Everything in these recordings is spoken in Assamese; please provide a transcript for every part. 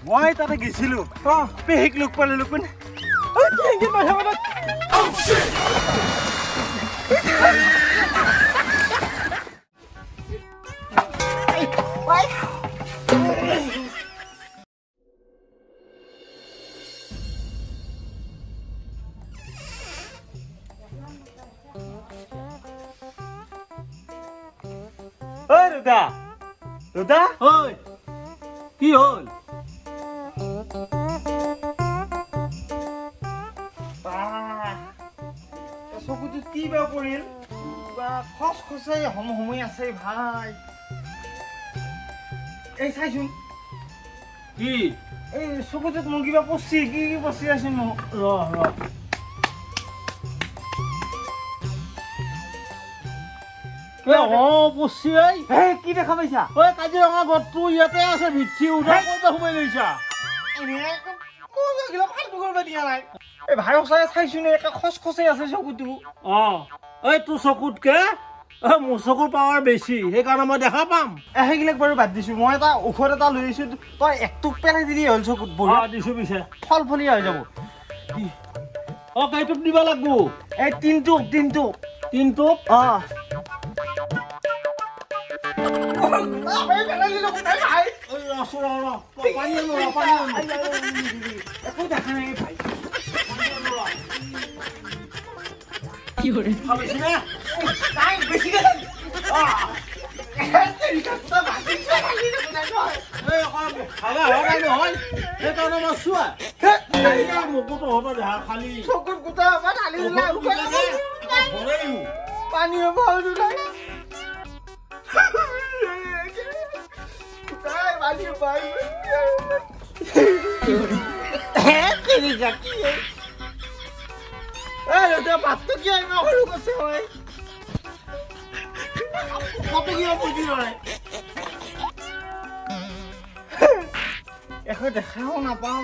মই তাতে গেছিলো পেহিক লগ পালে কোন Ruda, Ruda, oi, কি হল? চকুটো কি বা পৰিল বা খস খসাই সময় আছে ভাই এই চাইছোন কি এই চকুটোত মোৰ কিবা পচি কি পচি আছে ন ৰ পচি কি দেখা পাইছা কাজিৰঙা গছটো ইয়াতে আছে ভিক্ষি উঠা ক'ত সোমাই লৈছা এই ভাই সঁচাই চাইছো নে একে খস খসাই আছে চকুটো এই তোৰ চকুতকে মোৰ চকুৰ পাৱাৰ বেছি সেইকাৰণে মই দেখা পাম সেইগিলাক বাৰু বাদ দিছো মই এটা ঔষধ এটা লৈ আহিছো তই একটুক পেলাই দিলি হ'ল চকুত দিছো পিছে ফল ফলীয়া হৈ যাব কেইটোক দিব লাগবো এই তিনটুক একো দেখা নাই ভাই কি হরে পানী ভাতটো কি ইমান সৰু কৈছে হয় কত কিবা বুজি লয় এখন দেখাও নাপাওঁ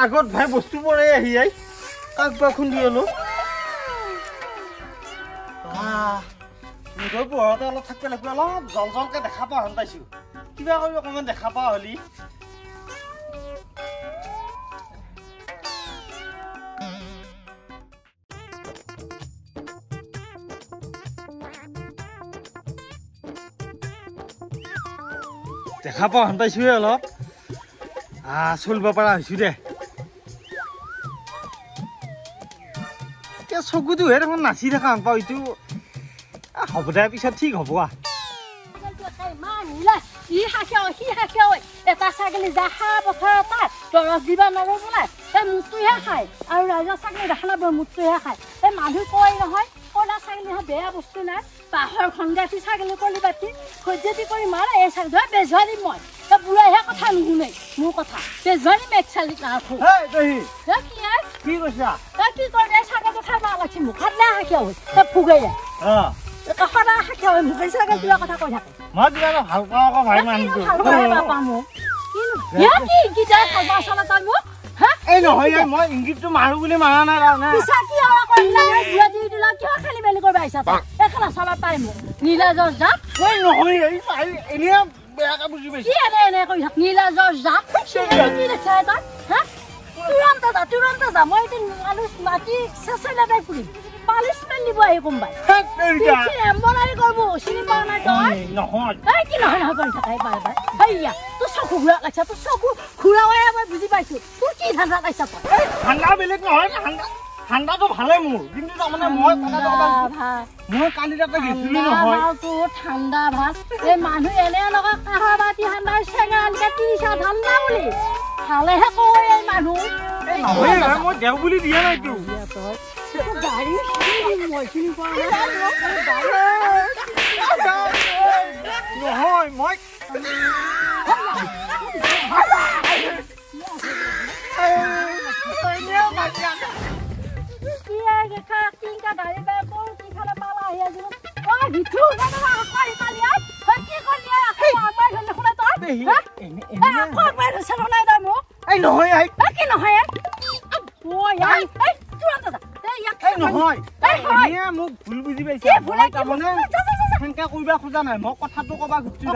আগত ভাই বস্তু পৰে আহি যাই কাক বা খুন্দি হলো নিজৰ পোহৰতে অলপ থাকিব লাগিব অলপ জল জলকে দেখা পোৱা হেন পাইছো কিবা কৰিব অকণমান দেখা পোৱা হলি দেখা পোৱা হেন পাইছোৱে অলপ চলিব পৰা হৈছো দে চকুটোহে দেখোন নাচি থকা হেন পাওঁ এইটো হ'ব দে পিছত ঠিক হ'ব এটা ছাগলী যাহা পথাৰ তাত দৰৱ দিব নোৱাৰো বোলাই এই মুঠটোহে খায় আৰু ৰাইজৰ ছাগলী দেখা নাপায় মুঠটোহে খায় এই মানুহ কয় নহয় কলা ছাগলী বেয়া বস্তু নাই বাঁহৰ খন্দাঠি ছাগলী কলি বাটি খজেতি কৰি মাৰে এই ছাগলী বেজোৱা দিম মই তই বুঢ়াইহে কথা নুশুনে মোৰ কথা বেজোৱা দিম এক চালি নাৰাখো কি কৈছা তই কি কৰিবি ছাগলী খাব লাগছি মুখত নাই হাকিয়া হৈ তই ফুগাই যায় সদায় হাকিয়া হৈ মুখে ছাগলী কিবা কথা কৈ থাকে মই কিবা ভাল পাওঁ আকৌ ভাই মানুহটো এই নহয় মই ইংগিতটো মাৰো বুলি মাৰা নাই খেলি মেলি কৰিব আহিছা এখেলা চলাব পাৰিম নীলাজৰ জাপ নহয় এনে বেয়াকে বুজি পাইছো এনে কৰি থাক নীলাজৰ জাপ কি দেখিছা তই তুৰন্ত যা মই মাটি চেঁচাই নাযাই ফুৰিম পালিচ মেল দিব আহি কোনোবাই এম্বলাৰী কৰিব চিনি পোৱা নাই তই নহয় কি নহয় নহয় কৰি থাকাই বাৰে বাৰে হেৰিয়া তোৰ চকু ঘূৰা লাগিছে তোৰ চকু ঘূৰাৱাই মই বুজি পাইছো তোৰ কি ধান্দা লাগিছে ঠাণ্ডা বেলেগ নহয় ঠাণ্ডাটো ভালে মোৰ কিন্তু তাৰমানে মই কালি তাতে গেছিলো নহয় তোৰ ঠাণ্ডা ভাত এই মানুহ এনে লগত কাঁহৰ বাতি ঠাণ্ডাৰ চেঙা আনকে ত্ৰিছা ঠাণ্ডা বুলি ভালেহে কয় এই মানুহ নহয় মই দেও বুলি দিয়া নাইতো গাড়ী মই চিনি পোৱা নহয় মই মোক ভুল বুজি পাইছে সেনেকে কৰিব খোজা নাই মই কথাটো কবা খুজিছো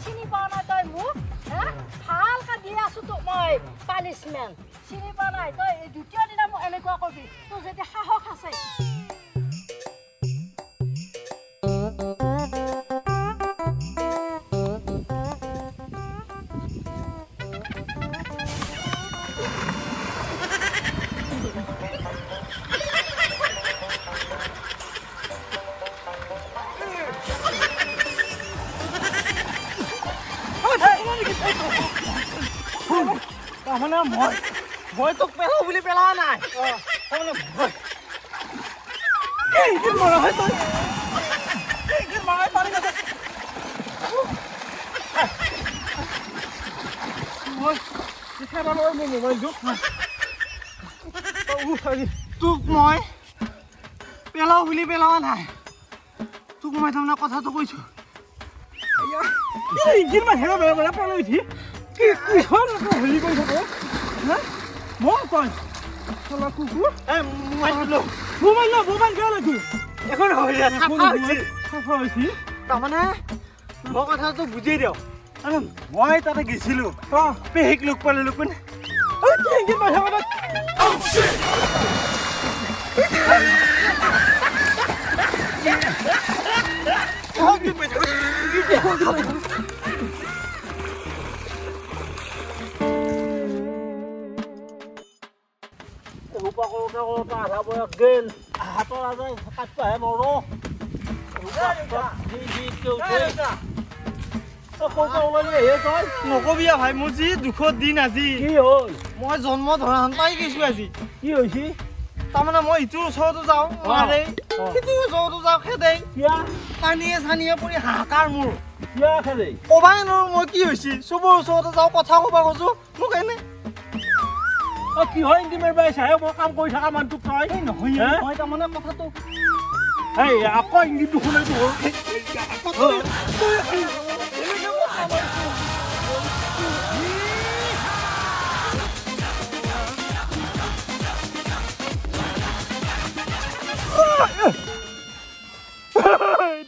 চিনি পোৱা নাই তই মোক ভালকে দি আছো তোক মই পানিচমেণ্ট চিনি পোৱা নাই তই দ্বিতীয় দিনা মোক এনেকুৱা কৰিবি তোৰ যদি সাহস আছে তাৰমানে মই তোক পেলাও বুলি পেলোৱা নাই তাৰমানে মৰা হয় তই মাৰাই পাৰি গৈছে মই মোবাইলটো তোক মই পেলাও বুলি পেলোৱা নাই তোক মই তাৰমানে কথাটো কৈছো ইমান হেৰা বেয়া বেয়া পেলাই উঠি কি হেৰি কৰি থাকো মই কয় কুকুৰ মোবাইল কিয় লাগি এখন তাৰমানে মই কথাটো বুজি দিওঁ মই তাতে গেছিলো পেহীক লগ পালো কোনে আধা বয়স গেল হাতৰ আজে কাটপাহে মৰো নকবি ভাই মোৰ যি দুখৰ দিন আজি কি হ'ল মই জন্ম ধৰা পাই গৈছো আজি কি হৈছে তাৰমানে মই ইটোৰ ওচৰতো যাওঁ মাৰে সিটোৰ ওচৰতো যাওঁ খেদে পানীয়ে চানীয়ে পৰি হাহাকাৰ মোৰ খেদে কবাই নোৱাৰো মই কি হৈছে চবৰ ওচৰতে যাওঁ কথা কবা কৈছো মোক এনে কি হয় ইণ্টিমেট বাই চাহে মই কাম কৰি থকা মানুহটোক তই নহয় মই তাৰমানে কথাটো আকৌ ইংগিতটো শুনাইছো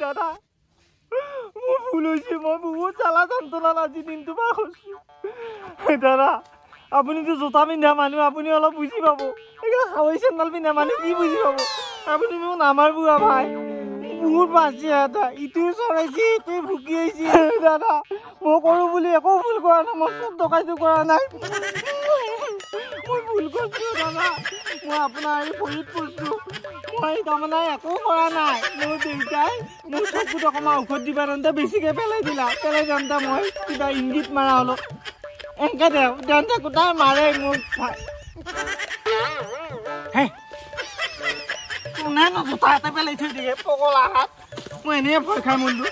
দাদা মোৰ ভুল হৈছে মই বহুত জ্বালা যন্ত্ৰণাত আজি দিনটো পাৰ কৰিছো দাদা আপুনিতো জোতা পিন্ধা মানুহ আপুনি অলপ বুজি পাব এইবিলাক হাৱাই চেণ্ডেল পিন্ধা মানুহ কি বুজি পাব আপুনি মোক নামাৰিব ভাই বহুত বাচি এটা ইটোৱে চৰাইছে ইটোৱে ভুকি আহিছে দাদা মই কৰো বুলি একো ভুল কৰা নাই মই চব ডকাইটো কৰা নাই মই ভুল কৰিছো দাদা মই আপোনাৰ ভৰিত পৰিছো মই তাৰমানে একো কৰা নাই মোৰ দেউতাই মোৰ চকুত অকণমান ঔষধ দিবা তেন্তে বেছিকৈ পেলাই দিলা পেলাই যাওঁতে মই কিবা ইংগিত মাৰা অলপ এনেকে দেওঁতে কোটাই মাৰে মোক কোনে জোতা এটা পেলাই থৈ দিয়ে পগলা হাত মই এনেই ভয় খাই মৰিলো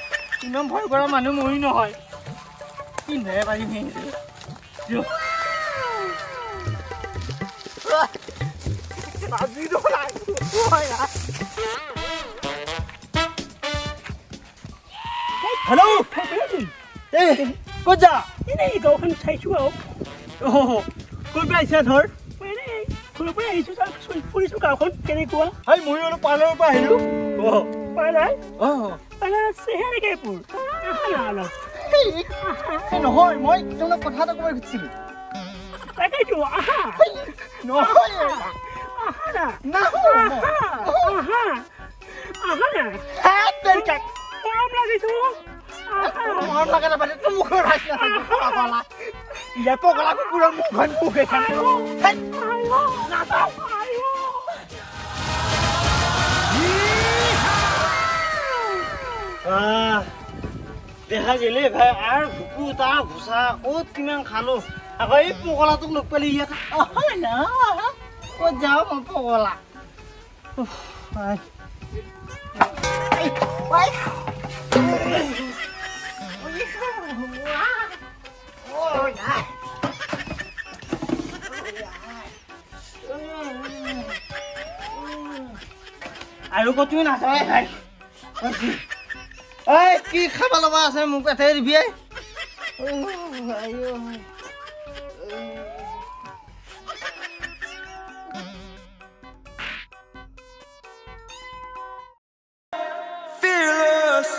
ইমান ভয় কৰা মানুহ মৰি নহয় পিন্ধে পাৰিম হেল্ল' ক'ত যা এনেই গাঁওখন চাইছো আৰু ক'ত পাইছা ধৰ এনেই ঘৰৰ পৰা আহিছো ফুৰিছো গাঁওখন কেনেকুৱা হয় ময়ো অলপ পাৰ্লাৰৰ পৰা আহিলো পাৰ্লাৰ চেহেৰাকেইপুৰ নহয় মই তোমাক কথা এটা ক'ব খুজিছিলো তাকেইতো আহা নহয় মৰম লাগিছো মৰম লাগে না বাটে তুমি মুখৰ ভাই না পাগলা ইয়া পগলা কুকুৰৰ মুখখন পুকে থাকে দেখা গেলে ভাই আৰু ভুকু তাৰ ঘোচা ক'ত কিমান খালো আকৌ এই পগলাটোক লগ পালি ইয়াত ক'ত যাওঁ মই পগলা আৰু কতো নাচাই ভাই এই কি খাব লগা আছে মোক এঠাই দিবি Fearless.